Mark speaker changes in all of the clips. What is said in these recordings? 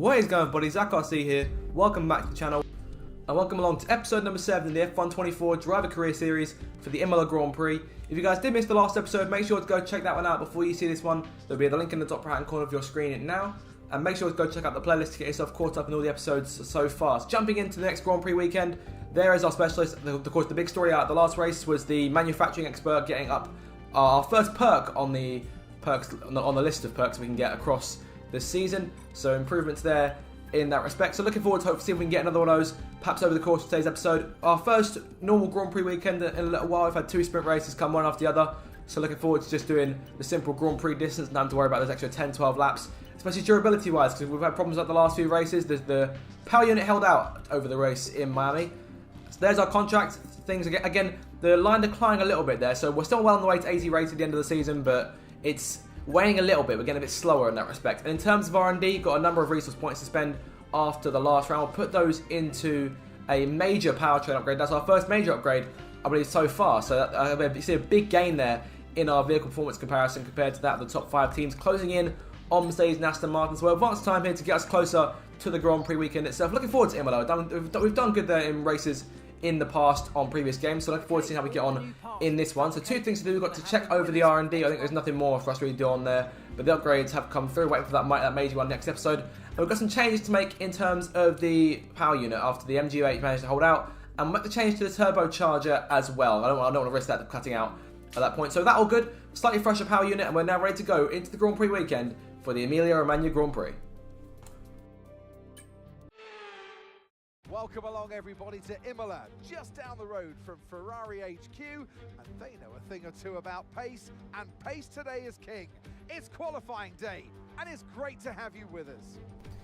Speaker 1: What is going on, buddy? Zach RC here. Welcome back to the channel and welcome along to episode number 7 in the F1 24 Driver Career Series for the Emilia Grand Prix. If you guys did miss the last episode, make sure to go check that one out before you see this one. There'll be the link in the top right hand corner of your screen now. And make sure to go check out the playlist to get yourself caught up in all the episodes so far. So jumping into the next Grand Prix weekend, there is our specialist. Of course, the big story out of the last race was the manufacturing expert getting up our first perk on the list of perks we can get across this season. So improvements there in that respect. So looking forward to hopefully see if we can get another one of those perhaps over the course of today's episode. Our first normal Grand Prix weekend in a little while. We've had 2 sprint races come one after the other. So looking forward to just doing the simple Grand Prix distance and not having to worry about those extra 10-12 laps. Especially durability wise, because we've had problems like the last few races. The power unit held out over the race in Miami. So there's our contract. Things again, the line declining a little bit there. So we're still well on the way to 80 rates at the end of the season, but it's weighing a little bit. We're getting a bit slower in that respect. And in terms of R&D, got a number of resource points to spend after the last round. We'll put those into a major powertrain upgrade. That's our first major upgrade, I believe, so far. So you see a big gain there in our vehicle performance comparison compared to that of the top 5 teams, closing in on Mercedes and Aston Martin. So advanced time here to get us closer to the Grand Prix weekend itself. Looking forward to Imola. We've done good there in races in the past on previous games, so looking forward to seeing how we get on in this one. So 2 things to do. We've got to check over the R&D. I think there's nothing more for us to really do on there, but the upgrades have come through. Waiting for that major one next episode. And we've got some changes to make in terms of the power unit after the MG8 managed to hold out, and we'll make the change to the turbocharger as well. I don't want to risk that cutting out at that point. So that all good. Slightly fresher power unit, and we're now ready to go into the Grand Prix weekend for the Emilia Romagna Grand Prix.
Speaker 2: Welcome along everybody to Imola, just down the road from Ferrari HQ, and they know a thing or two about pace, and pace today is king. It's qualifying day, and it's great to have you with us.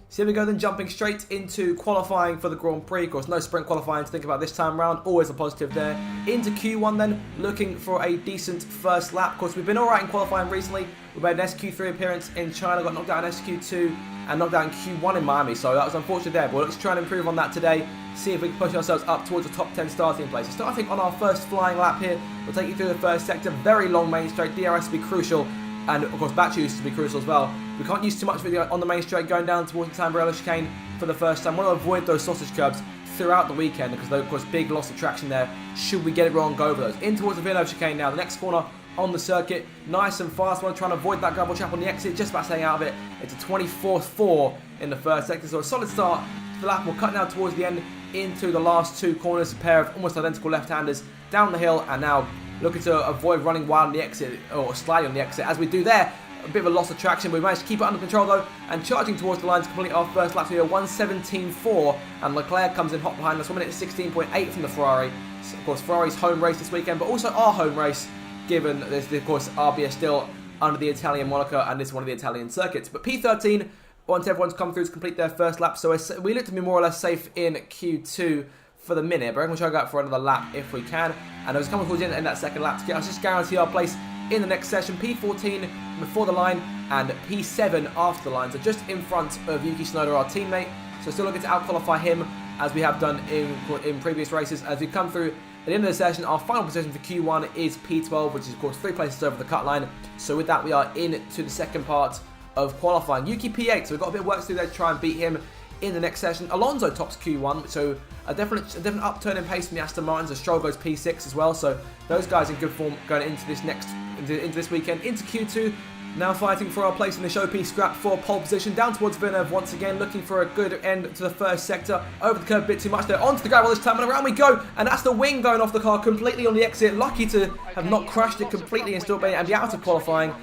Speaker 1: So here we go then, jumping straight into qualifying for the Grand Prix. Of course, no sprint qualifying to think about this time around, always a positive there. Into Q1 then, looking for a decent first lap. Of course, we've been alright in qualifying recently. We made an SQ3 appearance in China, got knocked out in SQ2, and knocked out in Q1 in Miami, so that was unfortunate there. But let's try and improve on that today, see if we can push ourselves up towards the top 10 starting place. So starting on our first flying lap here, we'll take you through the first sector, very long main straight, DRS to be crucial, and of course battery use to be crucial as well. We can't use too much of it on the main straight going down towards the Tamburello chicane for the first time. We want to avoid those sausage curbs throughout the weekend because of course big loss of traction there should we get it wrong, go over those. In towards the Villeneuve chicane now, the next corner on the circuit, nice and fast. We're trying to avoid that gravel trap on the exit, just about staying out of it. It's a 24.4 in the first sector, so a solid start to the lap. We'll cut now towards the end into the last 2 corners, a pair of almost identical left-handers down the hill, and now looking to avoid running wild on the exit, or sliding on the exit. As we do there, a bit of a loss of traction. We managed to keep it under control though, and charging towards the line to complete our first lap here, 1:17.4, and Leclerc comes in hot behind us, 1 minute 16.8 from the Ferrari. So, of course, Ferrari's home race this weekend, but also our home race, given this, of course, RB is still under the Italian moniker, and this is one of the Italian circuits. But P13 wants everyone to come through to complete their first lap, so we look to be more or less safe in Q2 for the minute, but we'll try to go out for another lap if we can. And I was coming towards the end of that second lap to get us just guarantee our place in the next session. P14 before the line and P7 after the line, so just in front of Yuki Tsunoda, our teammate. So still looking to out-qualify him as we have done in previous races. As we come through at the end of the session, our final position for Q1 is P12, which is of course 3 places over the cut line. So with that, we are into the second part of qualifying. Yuki P8, so we've got a bit of work to do there to try and beat him in the next session. Alonso tops Q1, so a definite upturn in pace from the Aston Martins. As Stroll goes P6 as well, so those guys in good form going into this weekend. Into Q2, now fighting for our place in the show piece scrap for pole position. Down towards Villeneuve once again, looking for a good end to the first sector. Over the curve a bit too much there, onto the gravel this time, and around we go. And that's the wing going off the car completely on the exit. Lucky to have not crashed it completely and still be out of qualifying.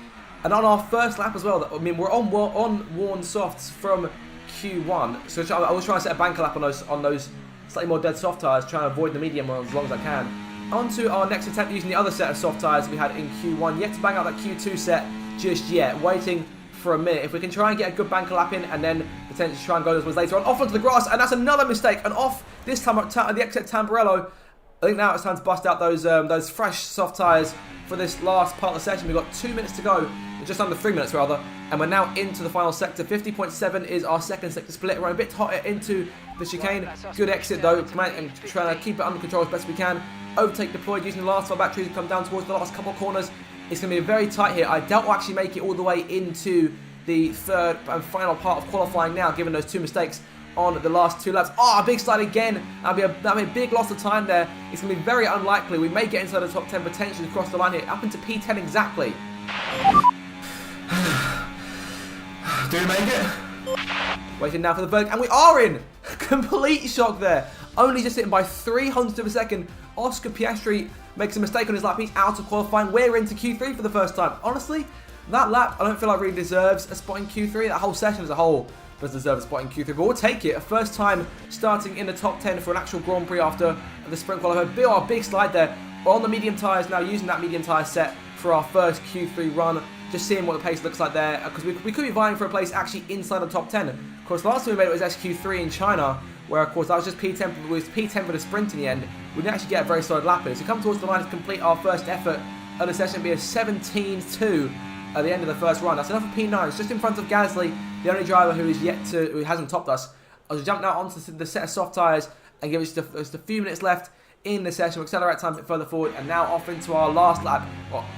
Speaker 1: And on our first lap as well, I mean, we're on worn softs from Q1, so I was trying to set a banker lap on those slightly more dead soft tyres, trying to avoid the medium ones as long as I can. On to our next attempt using the other set of soft tyres we had in Q1. Yet to bang out that Q2 set just yet, waiting for a minute. If we can try and get a good banker lap in and then potentially try and go those ones later on. Off onto the grass, and that's another mistake, and off this time at the exit Tamburello. I think now it's time to bust out those fresh soft tyres for this last part of the session. We've got 2 minutes to go, just under 3 minutes rather, and we're now into the final sector. 50.7 is our second sector split. We're a bit hotter into the chicane. Good exit though, and trying to keep it under control as best we can. Overtake deployed using the last of our batteries to come down towards the last couple of corners. It's going to be very tight here. I doubt we'll actually make it all the way into the third and final part of qualifying now, given those 2 mistakes on the last 2 laps. Oh, a big slide again. That'll be a big loss of time there. It's going to be very unlikely. We may get inside the top 10 potentially across the line here. Up into P10 exactly.
Speaker 3: Do we make it?
Speaker 1: Waiting now for the Berg, and we are in! Complete shock there. Only just hitting by 300 of a second. Oscar Piastri makes a mistake on his lap. He's out of qualifying. We're into Q3 for the first time. Honestly, that lap I don't feel like really deserves a spot in Q3. That whole session as a whole does deserve a spot in Q3, but we'll take it. A first time starting in the top 10 for an actual Grand Prix after the sprint qualifier. Big slide there. We're on the medium tyres now, using that medium tyre set for our first Q3 run. Just seeing what the pace looks like there, because we could be vying for a place actually inside the top 10. Of course, last time we made it was SQ3 in China, where of course that was just P10, P10 for the sprint in the end. We didn't actually get a very solid lap in. So we come towards the line to complete our first effort of the session. It'll be a 17-2 at the end of the first run. That's enough for P9. It's just in front of Gasly, the only driver who hasn't topped us. I'll just jump now onto the set of soft tyres and give us just a few minutes left in the session. We'll accelerate time a bit further forward, and now off into our last lap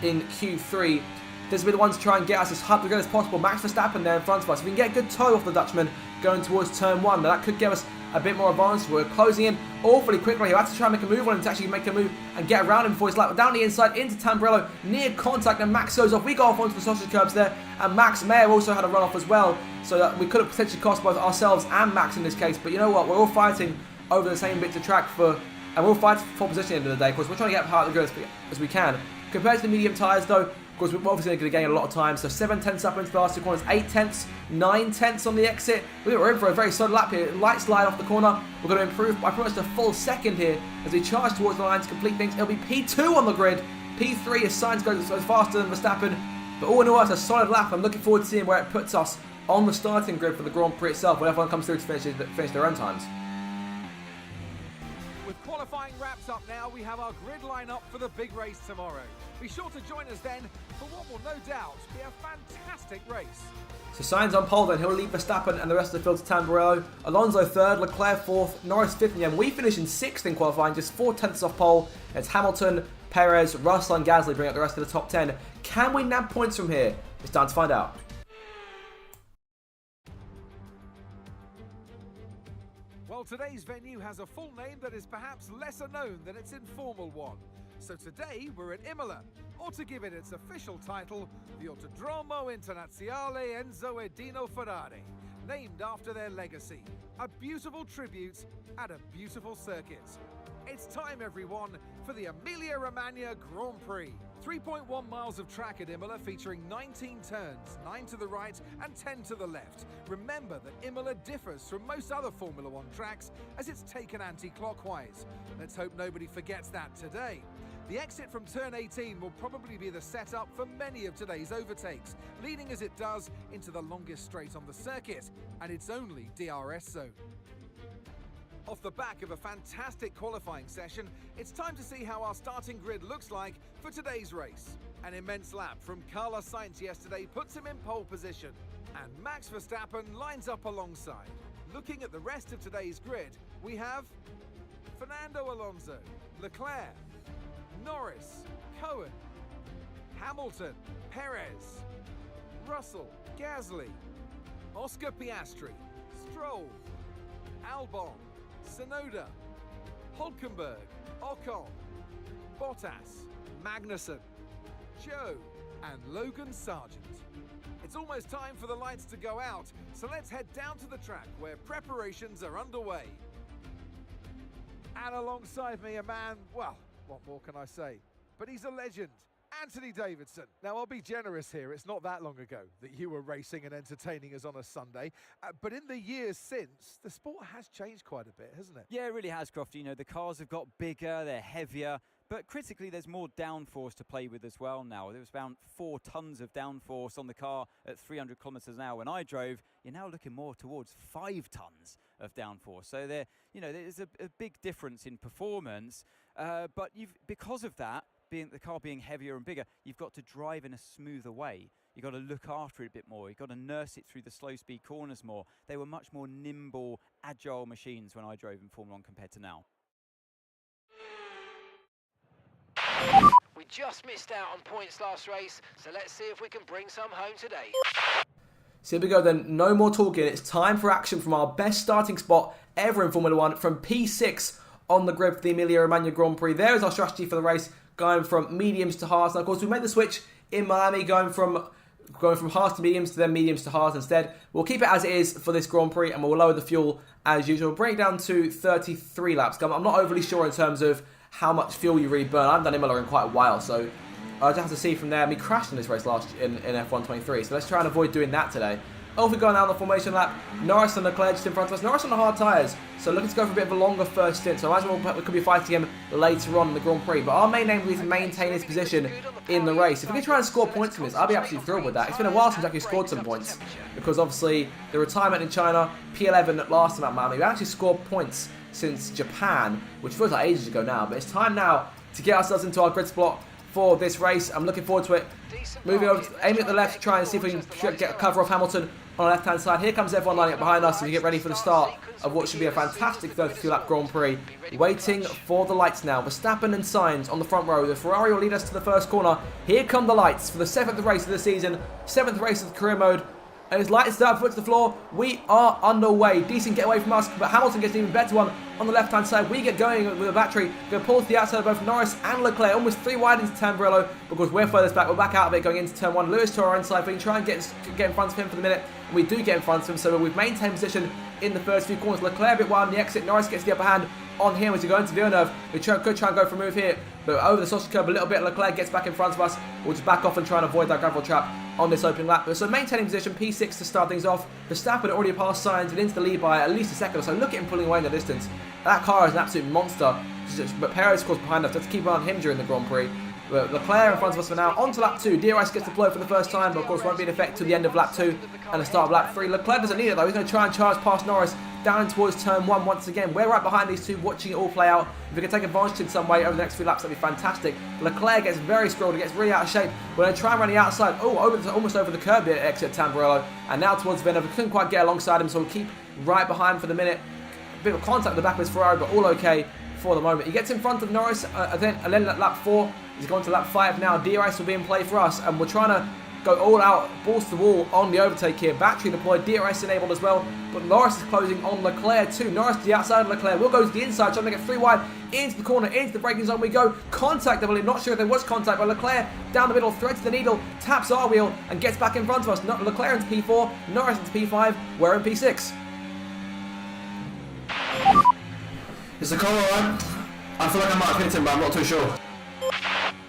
Speaker 1: in Q3. This will be the one to try and get us as good as possible. Max Verstappen there in front of us. If we can get a good toe off the Dutchman going towards turn 1, now that could give us a bit more advantage. We're closing in awfully quickly. He'll have to try and make a move on him to actually make a move and get around him before his lap. Down the inside into Tamburello, near contact, and Max goes off. We go off onto the sausage curbs there, and Max may have also had a run off as well, so that we could have potentially cost both ourselves and Max in this case. But you know what? We're all fighting over the same bits of track and we'll fight for position at the end of the day. Of course, we're trying to get hard the grid as we can. Compared to the medium tyres, though, of course, we're obviously going to gain a lot of time. So 7 tenths up into the last 2 corners, 8 tenths, 9 tenths on the exit. We're in for a very solid lap here. Light slide off the corner. We're going to improve by pretty much a full second here as we charge towards the line to complete things. It'll be P2 on the grid. P3 as Sainz goes faster than Verstappen. But all in all, it's a solid lap. I'm looking forward to seeing where it puts us on the starting grid for the Grand Prix itself when everyone comes through to finish their own times.
Speaker 2: With qualifying wraps up now, we have our grid lineup for the big race tomorrow. Be sure to join us then for what will no doubt be a fantastic race.
Speaker 1: So Sainz on pole then, he'll leave Verstappen and the rest of the field to Tamburello. Alonso 3rd, Leclerc 4th, Norris 5th in the end. We finish in 6th in qualifying, just 4 tenths off pole. It's Hamilton, Perez, Russell and Gasly bring up the rest of the top 10. Can we nab points from here? It's time to find out.
Speaker 2: Well, today's venue has a full name that is perhaps lesser known than its informal one. So today we're at Imola, or to give it its official title, the Autodromo Internazionale Enzo e Dino Ferrari, named after their legacy. A beautiful tribute at a beautiful circuit. It's time, everyone, for the Emilia Romagna Grand Prix. 3.1 miles of track at Imola featuring 19 turns, 9 to the right and 10 to the left. Remember that Imola differs from most other Formula One tracks as it's taken anti-clockwise. Let's hope nobody forgets that today. The exit from turn 18 will probably be the setup for many of today's overtakes, leading as it does into the longest straight on the circuit and its only DRS zone. Off the back of a fantastic qualifying session, it's time to see how our starting grid looks like for today's race. An immense lap from Carlos Sainz yesterday puts him in pole position, and Max Verstappen lines up alongside. Looking at the rest of today's grid, we have Fernando Alonso, Leclerc, Norris, Cohen, Hamilton, Perez, Russell, Gasly, Oscar Piastri, Stroll, Albon, Tsunoda, Hulkenberg, Ocon, Bottas, Magnussen, Joe, and Logan Sargent. It's almost time for the lights to go out, so let's head down to the track where preparations are underway. And alongside me, a man, well, what more can I say? But he's a legend. Anthony Davidson. Now, I'll be generous here. It's not that long ago that you were racing and entertaining us on a Sunday. But in the years since, the sport has changed quite a bit, hasn't it?
Speaker 4: Yeah, it really has, Crofty. You know, the cars have got bigger, they're heavier, but critically, there's more downforce to play with as well now. There was around 4 tons of downforce on the car at 300 kilometers an hour when I drove. You're now looking more towards 5 tons of downforce. So there's a big difference in performance. But because of that, the car being heavier and bigger, you've got to drive in a smoother way. You've got to look after it a bit more. You've got to nurse it through the slow speed corners more. They were much more nimble, agile machines when I drove in Formula 1 compared to now.
Speaker 5: We just missed out on points last race, so let's see if we can bring some home today.
Speaker 1: So here we go then, no more talking. It's time for action from our best starting spot ever in Formula 1, from P6 on the grid for the Emilia Romagna Grand Prix. There is our strategy for the race, going from mediums to hards. Now, of course, we made the switch in Miami, going from hards to mediums to then mediums to hards instead. We'll keep it as it is for this Grand Prix, and we'll lower the fuel as usual. We'll bring it down to 33 laps. I'm not overly sure in terms of how much fuel you really burn. I haven't done Imola in quite a while, so I'll just have to see from there. We crashed in this race in F1 23, so let's try and avoid doing that today. Off we go now on the formation lap. Norris and Leclerc just in front of us. Norris on the hard tyres, so looking to go for a bit of a longer first stint. So I imagine we could be fighting him later on in the Grand Prix. But our main aim will be to maintain his position in the race. If we can try and score points from this, I'll be absolutely thrilled with that. It's been a while since we actually scored some points, because obviously the retirement in China, P11 last time at Miami, we actually scored points since Japan, which feels like ages ago now. But it's time now to get ourselves into our grid spot for this race. I'm looking forward to it. Moving over, aiming at the left, try and see if we can get a cover off Hamilton on the left-hand side. Here comes everyone lining up behind us, and we get ready for the start of what should be a fantastic 32-lap Grand Prix. Waiting for the lights now. Verstappen and Sainz on the front row. The Ferrari will lead us to the first corner. Here come the lights for the 7th race of the season, 7th race of the career mode. And his lights down, foot to the floor. We are underway. Decent get away from us, but Hamilton gets an even better one on the left-hand side. We get going with a battery. Going to pull to the outside of both Norris and Leclerc. Almost 3 wide into Tamburello, because we're furthest back. We're back out of it going into turn 1. Lewis to our inside. We can try and get in front of him for the minute. And we do get in front of him, so we've maintained position in the first few corners. Leclerc a bit wide on the exit. Norris gets the upper hand on him as we go into Villeneuve. We could try and go for a move here, but over the sausage curb a little bit. Leclerc gets back in front of us. We'll just back off and try and avoid that gravel trap on this opening lap. So maintaining position, P6 to start things off. Verstappen already passed Sainz and into the lead by at least a second or so. Look at him pulling away in the distance. That car is an absolute monster. But Perez, of course, behind us. Let's keep an eye on him during the Grand Prix. But Leclerc in front of us for now. On to lap 2. DRS gets deployed for the first time, but of course won't be in effect till the end of lap 2 and the start of lap 3. Leclerc doesn't need it though. He's going to try and charge past Norris down towards turn 1 once again. We're right behind these two, watching it all play out. If we can take advantage in some way over the next few laps, that'd be fantastic. Leclerc gets very scrolled. He gets really out of shape. We're going to try and run the outside. Oh, almost over the curb here, exit Tamburello. And now towards Villeneuve. We couldn't quite get alongside him, so we'll keep right behind for the minute. A bit of contact at the back of his Ferrari, but all okay for the moment. He gets in front of Norris, and then at lap 4, he's going to lap 5 now. DRS will be in play for us, and we're trying to go all out, balls to the wall on the overtake here. Battery deployed, DRS enabled as well, but Norris is closing on Leclerc too. Norris to the outside of Leclerc, will go to the inside, trying to get 3 wide, into the corner, into the braking zone we go. Contact, I believe, not sure if there was contact, but Leclerc down the middle, threads the needle, taps our wheel, and gets back in front of us. Leclerc into P4, Norris into P5, we're in P6.
Speaker 3: Is the car alright? I feel like I might have hit him, but I'm not too sure.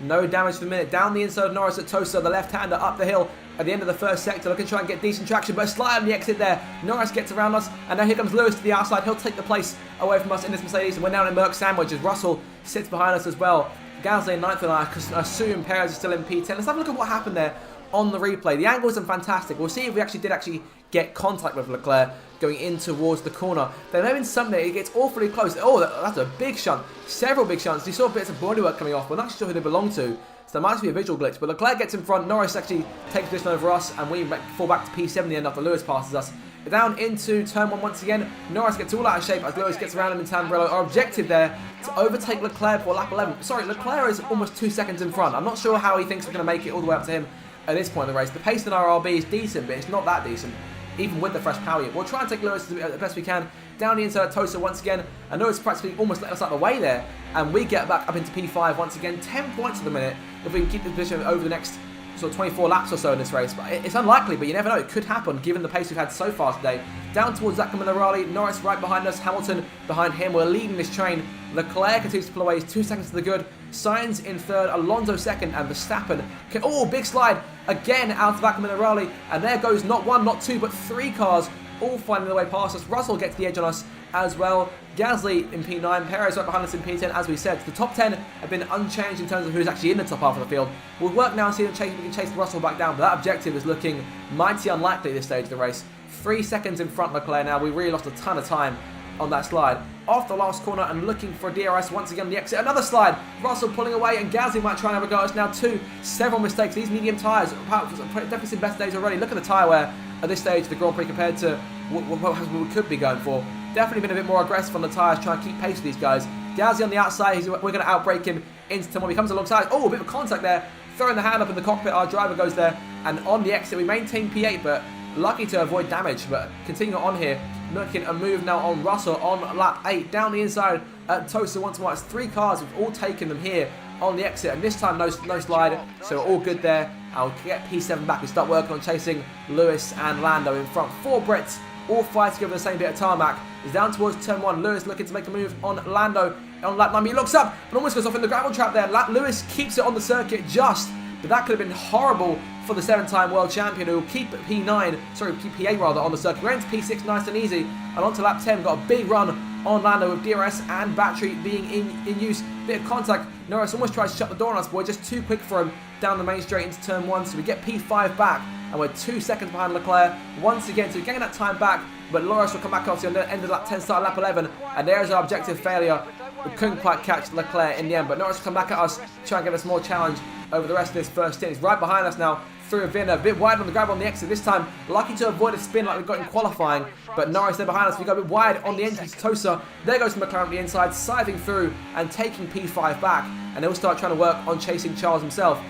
Speaker 1: No damage for the minute. Down the inside of Norris at Tosa, the left-hander up the hill at the end of the first sector, looking to try and get decent traction, but a slide on the exit there. Norris gets around us, and now here comes Lewis to the outside. He'll take the place away from us in this Mercedes, and we're now in Merck sandwich as Russell sits behind us as well. Gasly in 9th, and I assume Perez is still in P10. Let's have a look at what happened there on the replay. The angle isn't fantastic. We'll see if we did get contact with Leclerc going in towards the corner. There may have been something, it gets awfully close. Oh, that's a big shunt. Several big shunts. You saw bits of bodywork coming off, but I'm not sure who they belong to. So there might be a visual glitch. But Leclerc gets in front. Norris actually takes position over us, and we fall back to P7 in the end after Lewis passes us. We're down into turn 1 once again. Norris gets all out of shape as Lewis gets around him in Tamburello. Our objective there to overtake Leclerc for lap 11. Sorry, Leclerc is almost 2 seconds in front. I'm not sure how he thinks we're going to make it all the way up to him at this point in the race. The pace in our RB is decent, but it's not that decent, even with the fresh power unit. We'll try and take Lewis the best we can. Down the inside of Tosa once again. I know it's practically almost let us out of the way there. And we get back up into P5 once again. 10 points at the minute if we can keep the position over the next sort of 24 laps or so in this race. But it's unlikely, but you never know. It could happen given the pace we've had so far today. Down towards Zach Minerali. Norris right behind us. Hamilton behind him. We're leading this train. Leclerc continues to pull away. He's 2 seconds to the good. Sainz in 3rd. Alonso 2nd. And Verstappen. Oh, big slide. Again out of Zach Minerali. And there goes not 1, not 2, but 3 cars all finding their way past us. Russell gets the edge on us as well. Gasly in P9, Perez right behind us in P10, as we said. The top 10 have been unchanged in terms of who's actually in the top half of the field. We'll work now and see if we can chase Russell back down, but that objective is looking mighty unlikely at this stage of the race. 3 seconds in front of Leclerc now. We really lost a ton of time on that slide. Off the last corner and looking for a DRS once again on the exit. Another slide. Russell pulling away, and Gasly might try and have a go. It's now 2. Several mistakes. These medium tyres, definitely seen better days already. Look at the tyre wear at this stage of the Grand Prix compared to what we could be going for. Definitely been a bit more aggressive on the tyres, trying to keep pace with these guys. Gasly on the outside, we're going to outbrake him into turn 1. He comes alongside. Oh, a bit of contact there. Throwing the hand up in the cockpit, our driver goes there. And on the exit, we maintain P8, but lucky to avoid damage, but continuing on here, looking a move now on Russell on lap 8, down the inside at Tosa once more. It's 3 cars, we've all taken them here on the exit, and this time no slide, so all good there. I'll get P7 back. We start working on chasing Lewis and Lando in front. 4 Brits, all fighting over the same bit of tarmac. He's down towards turn 1. Lewis looking to make a move on Lando on lap 9. He looks up, but almost goes off in the gravel trap there. Lewis keeps it on the circuit just, but that could have been horrible for the 7-time world champion, who will keep keep P8 rather on the circuit. We're into P6 nice and easy, and on to lap 10. Got a big run on Lando with DRS and battery being in use. Bit of contact. Norris almost tries to shut the door on us, but we're just too quick for him down the main straight into turn 1. So we get P5 back, and we're 2 seconds behind Leclerc once again. So we're getting that time back, but Loris will come back off to the end of lap 10, start lap 11, and there's our objective failure. We couldn't quite catch Leclerc in the end, but Norris will come back at us, try and give us more challenge over the rest of this first stint. He's right behind us now through a Vinna, a bit wide on the grab on the exit this time. Lucky to avoid a spin like we got in qualifying, but Norris there behind us. We go a bit wide on the entrance to Tosa. There goes McLaren on the inside, scything through and taking P5 back, and they'll start trying to work on chasing Charles himself.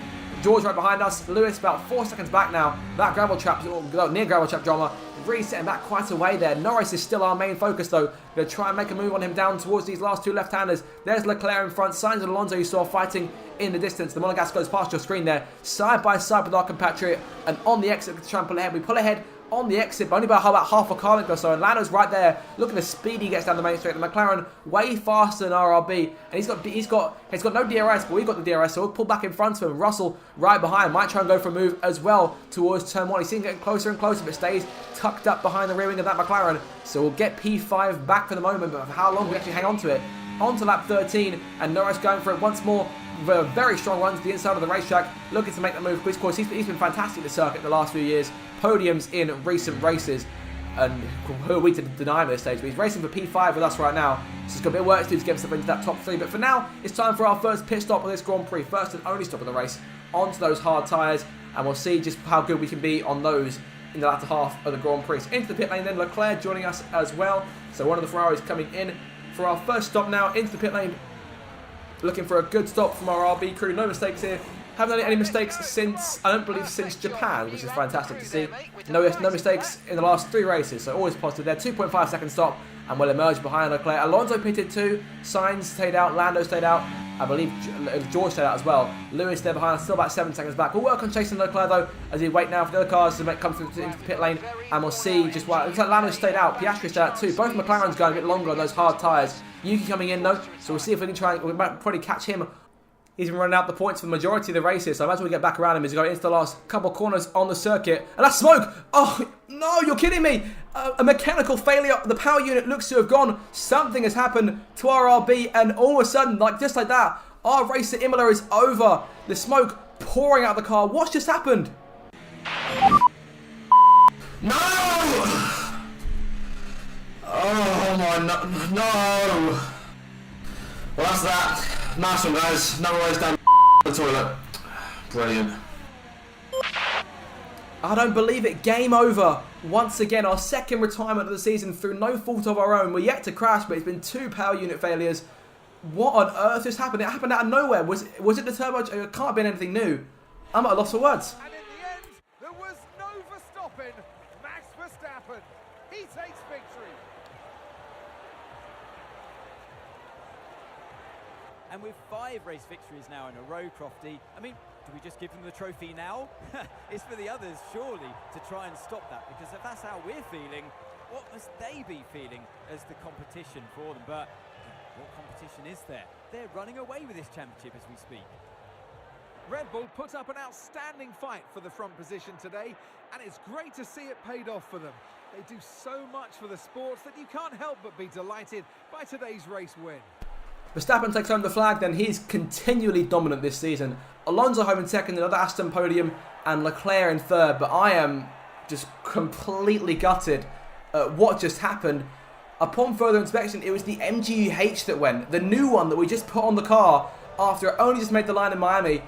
Speaker 1: George right behind us. Lewis about 4 seconds back now. That gravel trap, near gravel trap drama, really setting back quite a way there. Norris is still our main focus though. Going to try and make a move on him down towards these last 2 left-handers. There's Leclerc in front. Sainz and Alonso you saw fighting in the distance. The Monegasque goes past your screen there, side by side with our compatriot, and on the exit to try and pull ahead. We pull ahead on the exit, but only by about half a car length or so, and Lando's right there, looking as speedy he gets down the main straight. The McLaren way faster than RRB, and he's got no DRS, but we've got the DRS, so we'll pull back in front of him. Russell right behind, might try and go for a move as well towards turn 1. He's seen getting closer and closer, but stays tucked up behind the rear wing of that McLaren, so we'll get P5 back for the moment, but for how long we actually hang on to it. On to lap 13, and Norris going for it once more. With a very strong run to the inside of the racetrack, looking to make that move. Of course, he's been fantastic this circuit the last few years. Podiums in recent races, and who are we to deny him at this stage? But he's racing for P5 with us right now, so he's got a bit of work to do to get himself into that top 3. But for now, it's time for our first pit stop of this Grand Prix. First and only stop of the race, onto those hard tyres, and we'll see just how good we can be on those in the latter half of the Grand Prix. So into the pit lane then, Leclerc joining us as well. So one of the Ferraris coming in for our first stop now into the pit lane. Looking for a good stop from our RB crew. No mistakes here. Haven't done any mistakes since, I don't believe, since Japan, which is fantastic to see. No mistakes in the last 3 races, so always positive there. 2.5 second stop, and we'll emerge behind Leclerc. Alonso pitted too. Sainz stayed out. Lando stayed out. I believe George stayed out as well. Lewis there behind us, still about 7 seconds back. We'll work on chasing Leclerc though, as we wait now for the other cars to come through into the pit lane, and we'll see just why. It looks like Lando stayed out. Piastri stayed out too. Both McLaren's going a bit longer on those hard tyres. Yuki coming in though, so we'll see if we can try. We might probably catch him. He's been running out the points for the majority of the races, so I imagine we get back around him as he goes into the last couple corners on the circuit. And that's smoke! Oh, no, you're kidding me! A mechanical failure. The power unit looks to have gone. Something has happened to our RB, and all of a sudden, just like that, our race at Imola is over. The smoke pouring out of the car. What's just happened?
Speaker 3: No! Oh my, no! Well, that's that. Nice one, guys. No worries down the toilet. Brilliant.
Speaker 1: I don't believe it. Game over. Once again, our second retirement of the season through no fault of our own. We're yet to crash, but it's been 2 power unit failures. What on earth just happened? It happened out of nowhere. Was it the turbo? It can't have been anything new. I'm at a loss for words.
Speaker 2: And in the end, there was no Verstappen. Max Verstappen. He takes victory.
Speaker 4: And with 5 race victories now in a row, Crofty, I mean, do we just give them the trophy now? It's for the others, surely, to try and stop that, because if that's how we're feeling, what must they be feeling as the competition for them? But what competition is there? They're running away with this championship as we speak.
Speaker 2: Red Bull put up an outstanding fight for the front position today, and it's great to see it paid off for them. They do so much for the sports that you can't help but be delighted by today's race win.
Speaker 1: Verstappen takes home the flag, then he's continually dominant this season. Alonso home in second, another Aston podium, and Leclerc in third. But I am just completely gutted at what just happened. Upon further inspection, it was the MGU-H that went. The new one that we just put on the car after it only just made the line in Miami.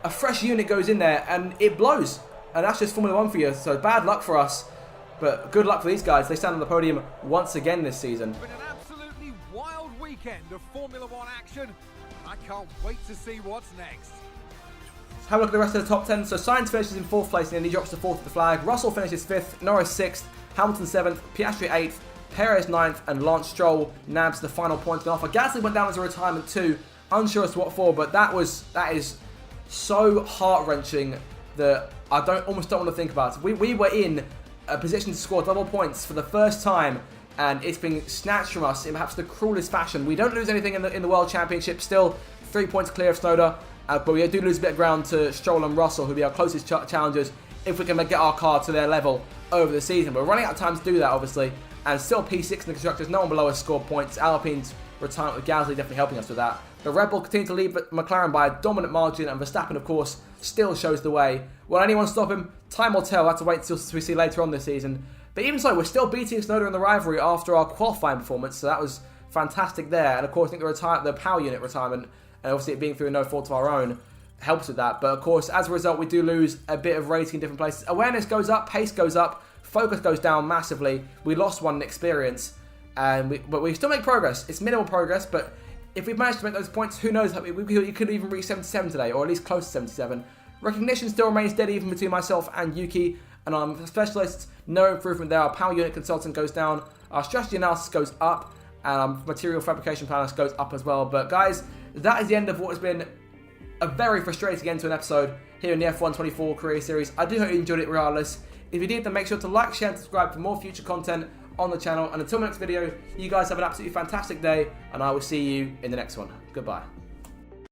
Speaker 1: A fresh unit goes in there and it blows. And that's just Formula 1 for you. So bad luck for us. But good luck for these guys. They stand on the podium once again this season.
Speaker 2: It's been an absolutely wild weekend of Formula 1 action. I can't wait to see what's next.
Speaker 1: Let's have a look at the rest of the top 10. So Sainz finishes in 4th place and he drops to 4th at the flag. Russell finishes 5th, Norris 6th, Hamilton 7th, Piastri 8th, Perez 9th, and Lance Stroll nabs the final points in offer. Gasly went down as a retirement too, unsure as to what for, but that is so heart-wrenching that I almost don't want to think about it. We were in a position to score double points for the first time, and it's been snatched from us in perhaps the cruelest fashion. We don't lose anything in the World Championship, still 3 points clear of Tsunoda, but we do lose a bit of ground to Stroll and Russell, who'll be our closest challengers if we can get our car to their level over the season. But we're running out of time to do that, obviously, and still P6 in the constructors. No one below us scored points. Alpine's retirement with Gasly definitely helping us with that. The Red Bull continue to lead McLaren by a dominant margin, and Verstappen, of course, still shows the way. Will anyone stop him? Time will tell. We'll have to wait until we see later on this season. But even so, we're still beating Tsunoda in the rivalry after our qualifying performance, so that was fantastic there. And of course, I think the power unit retirement, and obviously it being through no fault of our own, helps with that. But of course, as a result, we do lose a bit of rating in different places. Awareness goes up, pace goes up, focus goes down massively. We lost one in experience, but we still make progress. It's minimal progress, but if we've managed to make those points, who knows? We could even reach 77 today, or at least close to 77. Recognition still remains steady even between myself and Yuki, and our specialists, no improvement there. Our power unit consultant goes down, our strategy analysis goes up, and our material fabrication planner goes up as well. But guys, that is the end of what has been a very frustrating end to an episode here in the F1 24 Career Series. I do hope you enjoyed it regardless. If you did, then make sure to like, share, and subscribe for more future content on the channel. And until my next video, you guys have an absolutely fantastic day, and I will see you in the next one. Goodbye.